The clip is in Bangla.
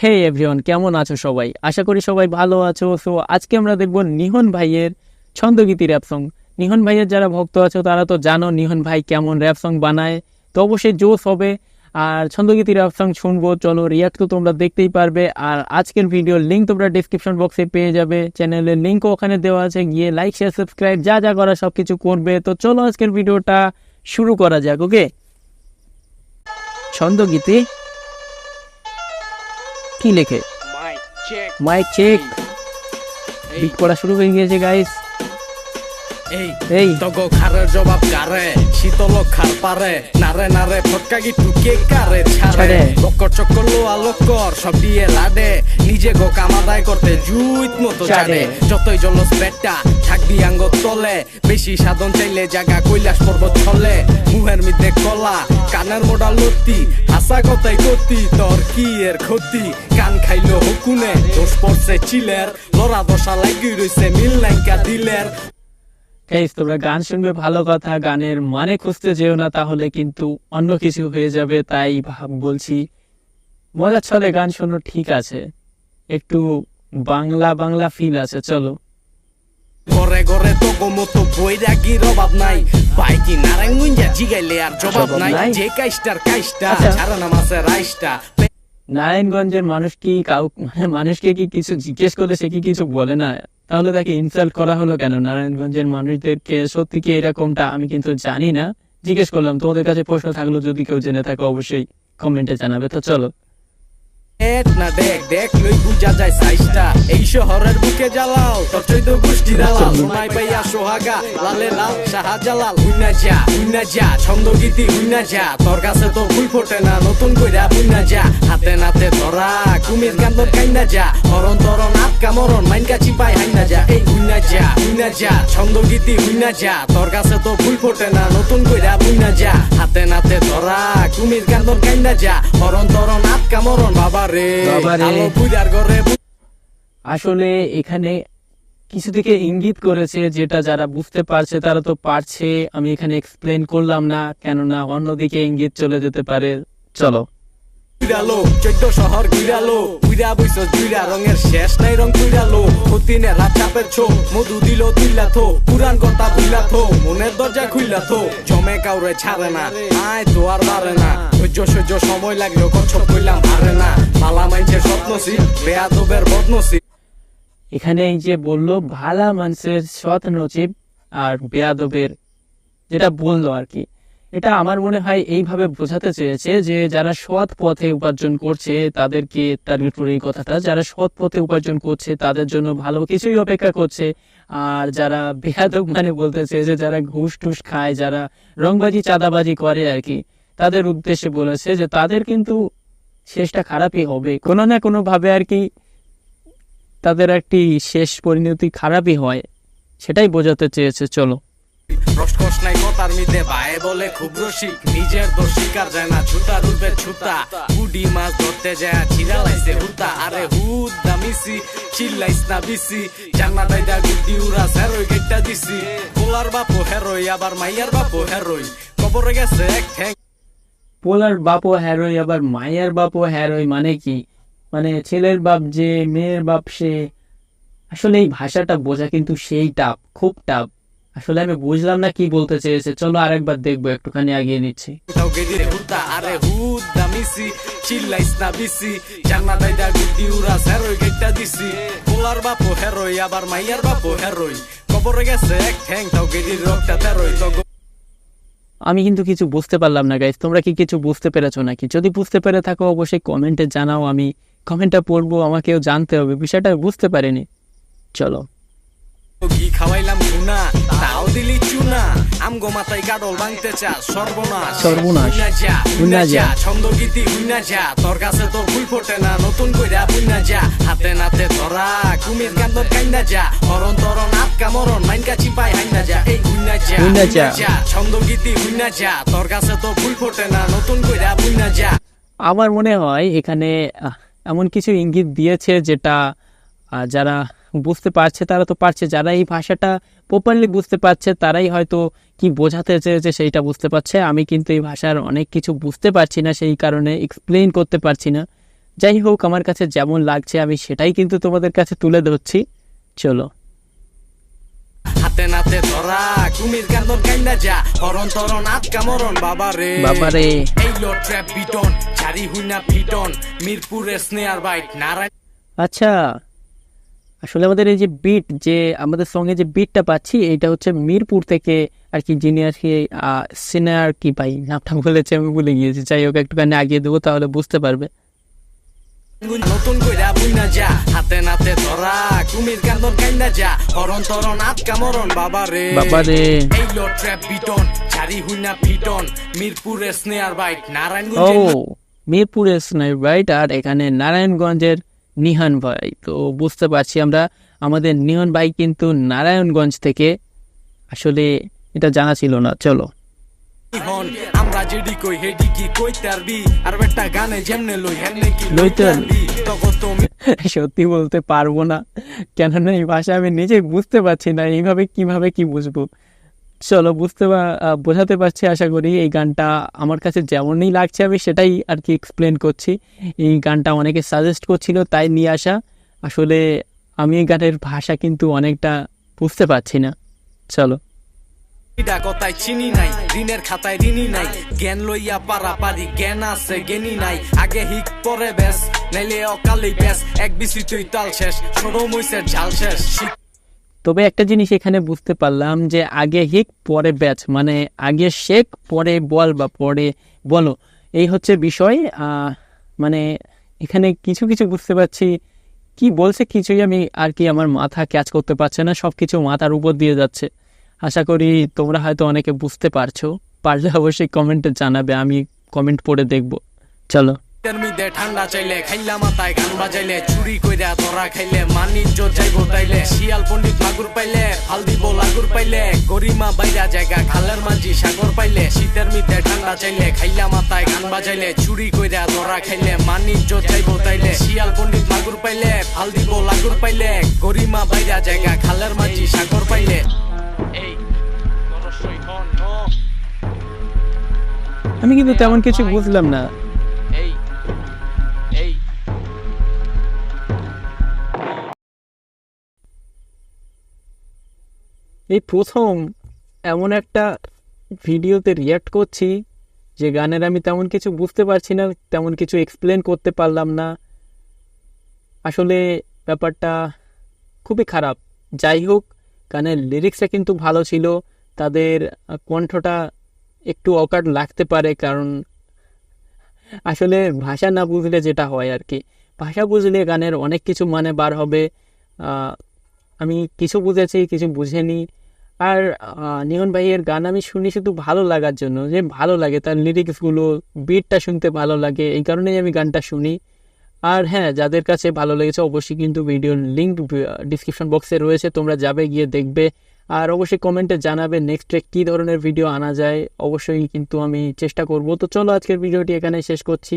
হে এভরিওয়ান, কেমন আছো সবাই? আশা করি সবাই ভালো আছো। সো আজকে আমরা দেখব নিহন ভাইয়ের ছন্দগীতি র্যাপ সং। নিহন ভাইয়ের যারা ভক্ত আছো তারা তো জানো নিহন ভাই কেমন র্যাপ সং বানায়, তো অবশ্যই জোশ হবে। আর ছন্দগীতি র্যাপ সং শুনবো, চলো রিয়াক্ট তো তোমরা দেখতেই পারবে। আর আজকের ভিডিওর লিঙ্ক তোমরা ডিসক্রিপশন বক্সে পেয়ে যাবে, চ্যানেলের লিঙ্কও ওখানে দেওয়া আছে, গিয়ে লাইক শেয়ার সাবস্ক্রাইব যা যা করা সব কিছু করবে। তো চলো আজকের ভিডিওটা শুরু করা যাক। ওকে, ছন্দগীতি কি লেখে? Mic check. বিট পড়া শুরু হয়ে গিয়েছে গাইস। এই তগো খারের জবাব কারে শীতল খার পারে নারে নারে ফটকা গিটু কে কারে ছাড়ে বক্কর চক্কর লোয়া লক্কর সব দিয়ে লাডে নিজে গো কামাদায় করতে জুইত মতো চাড়ে যতই জলস পেটটা থাকবি আঙ্গ তলে বেশি সাধন চাইলে জায়গা কৈলাস পর্বত ছলে মুহের মধ্যে কলা কানের মোড়া লতি হাসা কথাই গতি তোর কি এর ক্ষতি কান খাইলো হুকুনে দোষ পড়ছে চিলের লড়া দশা লাগি রইছে মিল নাইকা দিলের। গাইস তোমরা গান শুনবে ভালো কথা, গানের মানে খুঁজতে যেও না, তাহলে কিন্তু অন্য কিছু হয়ে যাবে। তাই বলছি মজার ছলে গান শোনো, ঠিক আছে, একটু বাংলা বাংলা ফিল আছে। চলো। ঘরে ঘরে তো গোমতো বৈরাগীর অভাব নাই, বাইকি নারায়ণগঞ্জা জিগাইলে আর জবাব নাই, যে কাইস্টার কাইস্টা ছাড়া না মাসের রাইস্টা। নারায়ণগঞ্জের মানুষকে কি কিছু জিজ্ঞেস করলে সে কি কিছু বলে না? তাহলে তাকে ইনসাল্ট করা হলো কেন? নারায়ণগঞ্জের মানুষদেরকে সত্যি কি এরকমটা? আমি কিন্তু জানি না, জিজ্ঞেস করলাম। তোমাদের কাছে প্রশ্ন থাকলো, যদি কেউ জেনে থাকে অবশ্যই কমেন্টে জানাবে। তো চলো। না দেখ দেখ লই বুঝা যায় সাইজটা, এই শহরের বুকে জ্বালাও তোর চৈত গোষ্ঠী দালাল সোনাই পাইয়া সোহাগা লালে লাল শাহজালাল উইনা যা ছন্দগীতি উইনা যা তোর কাছে তো ফুল ফোটে না নতুন কইরা বুইনা যা হাতে নাতে ধরা কুমির কান্দর কাইনা যা হরণ তরণ আটকা মরণ মাইনকা চিপাই হাইনা যা এই উইনা যা ছন্দগীতি উইনা যা তোর কাছে তো ফুল ফোটে না নতুন কইরা বুইনা যা হাতে নাতে ধরা কুমির কান্দর কাইনা যা হরণ তরণ আটকা মরণ বাবা আসলে এখানে কিছু থেকে ইঙ্গিত করেছে, যেটা যারা বুঝতে পারছে তারা তো পারছে। আমি এখানে এক্সপ্লেন করলাম না, কেননা অন্যদিকে ইঙ্গিত চলে যেতে পারে। চলো। চৈদ্দ শহর ঘুরালো উইরা বইছ দুইরা রঙের শেষ নাই রং তুইরালো হতিনে রাত চাপের ছো মধু দিল তুইলা থো পুরান কথা ভুইলা থো মনের দরজা খুইলা থো জমে কাউরে ছাড়ে না আয় তো আর বাড়ে না সহ্য সময় লাগলো কচ্ছপ কইলাম হারে না মালা মাইনছের স্বপ্নসি বেয়াদবের বদনসি। এখানে এই যে বললো ভালা মানুষের সৎ নসিব আর বেয়াদবের, যেটা বললো আর কি, এটা আমার মনে হয় এইভাবে বোঝাতে চেয়েছে যে যারা সৎ পথে উপার্জন করছে তাদেরকে টার্গেট করে এই কথাটা, যারা সৎ পথে উপার্জন করছে তাদের জন্য ভালো কিছুই অপেক্ষা করছে। আর যারা বেয়াদব মানে বলতে চেয়েছে যারা ঘুষ টুস খায়, যারা রংবাজি চাঁদাবাজি করে আর কি, তাদের উদ্দেশ্যে বলেছে যে তাদের কিন্তু শেষটা খারাপই হবে, কোনো না কোনো ভাবে আর কি, তাদের একটি শেষ পরিণতি খারাপই হয়, সেটাই বোঝাতে চেয়েছে। চলো। রসকস নাই কথার মিদে ভাই বলে খুব রসিক নিজের দোষ স্বীকার যায় না ছুতা রূপে ছুতা বুডি মাছ ধরতে যায় ছিড়ালাইছে হুতা আরে হুদ দামিসি চিল্লাইস না বিসি জান্না দাইদা গুড্ডি উড়া হেরোই গেটটা দিছি পোলার বাপো হেরোই আবার মাইয়ার বাপো হেরোই কবরে গেছে এক ঠ্যাং। পোলার বাপও হ্যারোই আবার মায়ের বাপও হ্যারোই মানে কি? মানে ছেলের বাপ যে মেয়ের বাপ সে। আসলে এই ভাষাটা বোঝা কিন্তু সেই টাফ, খুব টাফ। আসলে আমি বুঝলাম না কি বলতে চেয়েছে। চলো আরেকবার দেখবো, একটুখানি আগিয়ে নিচ্ছি। আরে হুদ দামিসি চিল্লাইস না বিসি জান্না দাইদা গুড্ডি উড়া হেরোই গেটটা দিছি পোলার বাপো হেরোই আবার মাইয়ার বাপো হেরোই কবরে গেছে এক ঠ্যাং তাও গেদির রক্তটা তেরোই তো। আমি কিন্তু কিছু বুঝতে পারলাম না গাইস, তোমরা কি কিছু বুঝতে পেরেছো নাকি? যদি বুঝতে পেরে থাকো অবশ্যই কমেন্টে জানাও, আমি কমেন্টটা পড়বো, আমাকেও জানতে হবে বিষয়টা, বুঝতে পারিনি। চলো। ঘি খাওয়াইলাম গুনা তাও দিলি চুনা আমগো মাথায় গাডল ভাঙতে চাস সর্বনাশ উইনা যা ছন্দগীতি উইনা যা তোর কাছে তোর ফুল ফোটে না নতুন কইরা বুইনা যা হাতে নাতে ধরা কুমির কান্দর কাইনা যা হরণ তরণ আটকা মরণ মাইনকা চিপাই হাইনা যা এই উইনা যা ছন্দগীতি উইনা যা তোর কাছে তোর ফুল ফোটে না নতুন কইরা বুইনা যা। আমার মনে হয় এখানে এমন কিছু ইঙ্গিত দিয়েছে যেটা যারা বুঝতে পারছে তারা তো পারছে, যারা এই ভাষাটা প্রপারলি বুঝতে পারছে তারাই হয়তো কি বোঝাতে চেয়েছে সেইটা বুঝতে পারছে। আমি কিন্তু এই ভাষার অনেক কিছু বুঝতে পারছি না, সেই কারণে এক্সপ্লেইন করতে পারছি না। যাই হোক, আমার কাছে যেমন লাগছে আমি সেটাই কিন্তু তোমাদের কাছে তুলে ধরছি। চলো। হাতে নাতে ধরা কুমির কান্দন কাইন্দা যা হরণ তরণ আটকা মরণ বাবারে বাবারে। এই লো ট্র্যাপ বিটন ঝাড়ি হুইনা পিটন মিরপুরের স্নেয়ার বাইট নারায়ণ আচ্ছা, আসলে আমাদের এই যে বিট, যে আমাদের সঙ্গে যে বিটটা পাচ্ছি, এটা হচ্ছে মিরপুর থেকে আর কি, যিনি আর কি সিনিয়র কি ভাই নামটা বলেছে আমি ভুলে গিয়েছি। যাই হোক, একটুখানি আগিয়ে দেবো তাহলে বুঝতে পারবে। নতুন কইরা বুইনা যা হাতে নাতে ধরা কুমির কান্দন কাইন্দা যা হরণ তরণ আটকা মরণ বাবারে বাবারে। এই লো ট্র্যাপ বিটন ঝাড়ি হুইনা পিটন মিরপুরের স্নেয়ার বাইট ও, নারায়ণগঞ্জের মিরপুরের স্নাইপ রাইট, আর এখানে নারায়ণগঞ্জের নিহান ভাই। তো বুঝতে পারছি আমরা, আমাদের নিহান ভাই কিন্তু নারায়ণগঞ্জ থেকে। আসলে এটা জানা ছিল না। চলো। হন আমরা যেডি কই হেডি কি কইতারবি আর বেটা গানে যেমনে লই হেমনে কি লইতারবি। তখন তুমি সত্যি বলতে পারবো না, কেননা এই ভাষা আমি নিজে বুঝতে পারছি না, এইভাবে কিভাবে কি বুঝবো। চলো, বোঝাতে পারছি আশা করি। এই গানটা আমার কাছে যেমনই লাগছে আমি সেটাই আর কি এক্সপ্লেন করছি। এই গানটা অনেকে সাজেস্ট করছিল, তাই নিয়ে আসা। আসলে আমি এই গানের ভাষা কিন্তু অনেকটা বুঝতে পারছি না। চলো। এটা কথায় চিনি নাই ঋণের খাতায় ঋণী নাই জ্ঞান লইয়া পারা পারি জ্ঞান আছে জ্ঞানী নাই আগে হিক পরে বেশ নাইলে অকালেই বেশ এক বিসি তুই তাল শেষ সরম হইছে ঝাল শেষ তবে একটা জিনিস এখানে বুঝতে পারলাম যে আগে হিক পরে ব্যাচ, মানে আগে শেখ পরে বল বা পরে বলো, এই হচ্ছে বিষয়। মানে এখানে কিছু কিছু বুঝতে পারছি, কি বলছে কিছুই আমি আর কি আমার মাথা ক্যাচ করতে পারছে না, সব কিছু মাথার উপর দিয়ে যাচ্ছে। আশা করি তোমরা হয়তো অনেকে বুঝতে পারছো, পারলে অবশ্যই কমেন্টে জানাবে, আমি কমেন্ট পড়ে দেখব। চলো। মিদে ঠান্ডা চাইলে খাইলা মাথায় গান বাজাইলে চুরি কইরা ধরা খাইলে মানিজ্য যাইবো তাইলে শিয়াল পণ্ডিত মাগুর পাইলে হাল দিব লাগুর পাইলে গরিমা বাইরা জায়গা খালের মাঝি সাগর পাইলে শীতের মিদে ঠান্ডা চাইলে খাইলা মাথায় গান বাজাইলে চুরি কইরা ধরা খাইলে মানিজ্য যাইবো তাইলে শিয়াল পণ্ডিত মাগুর পাইলে হাল দিব লাগুর পাইলে গরিমা বাইরা জায়গা খালের মাঝি সাগর পাইলে এই নরসই হন আমি কিন্তু তেমন কিছু বুঝলাম না। এই এই এই প্রথম এমন একটা ভিডিওতে রিয়াক্ট করছি যে গানের আমি তেমন কিছু বুঝতে পারছি না, তেমন কিছু এক্সপ্লেন করতে পারলাম না। আসলে ব্যাপারটা খুবই খারাপ। যাই হোক, গানের লিরিক্সটা কিন্তু ভালো ছিল, তাদের কণ্ঠটা একটু অকাট লাগতে পারে, কারণ আসলে ভাষা না বুঝলে যেটা হয় আর কি, ভাষা বুঝলে গানের অনেক কিছু মানে বার হবে। আমি কিছু বুঝেছি, কিছু বুঝিনি। আর নিয়ন ভাইয়ের গান আমি শুনি শুধু ভালো লাগার জন্য, যে ভালো লাগে তার লিরিক্সগুলো, বিটটা শুনতে ভালো লাগে, এই কারণেই আমি গানটা শুনি। আর হ্যাঁ, যাদের কাছে ভালো লেগেছে অবশ্যই কিন্তু ভিডিওর লিঙ্ক ডিসক্রিপশন বক্সে রয়েছে, তোমরা যাবে গিয়ে দেখবে। আর অবশ্যই কমেন্টে জানাবে নেক্সট কী ধরনের ভিডিও আনা যায়, অবশ্যই কিন্তু আমি চেষ্টা করব। তো চলো, আজকের ভিডিওটি এখানে শেষ করছি।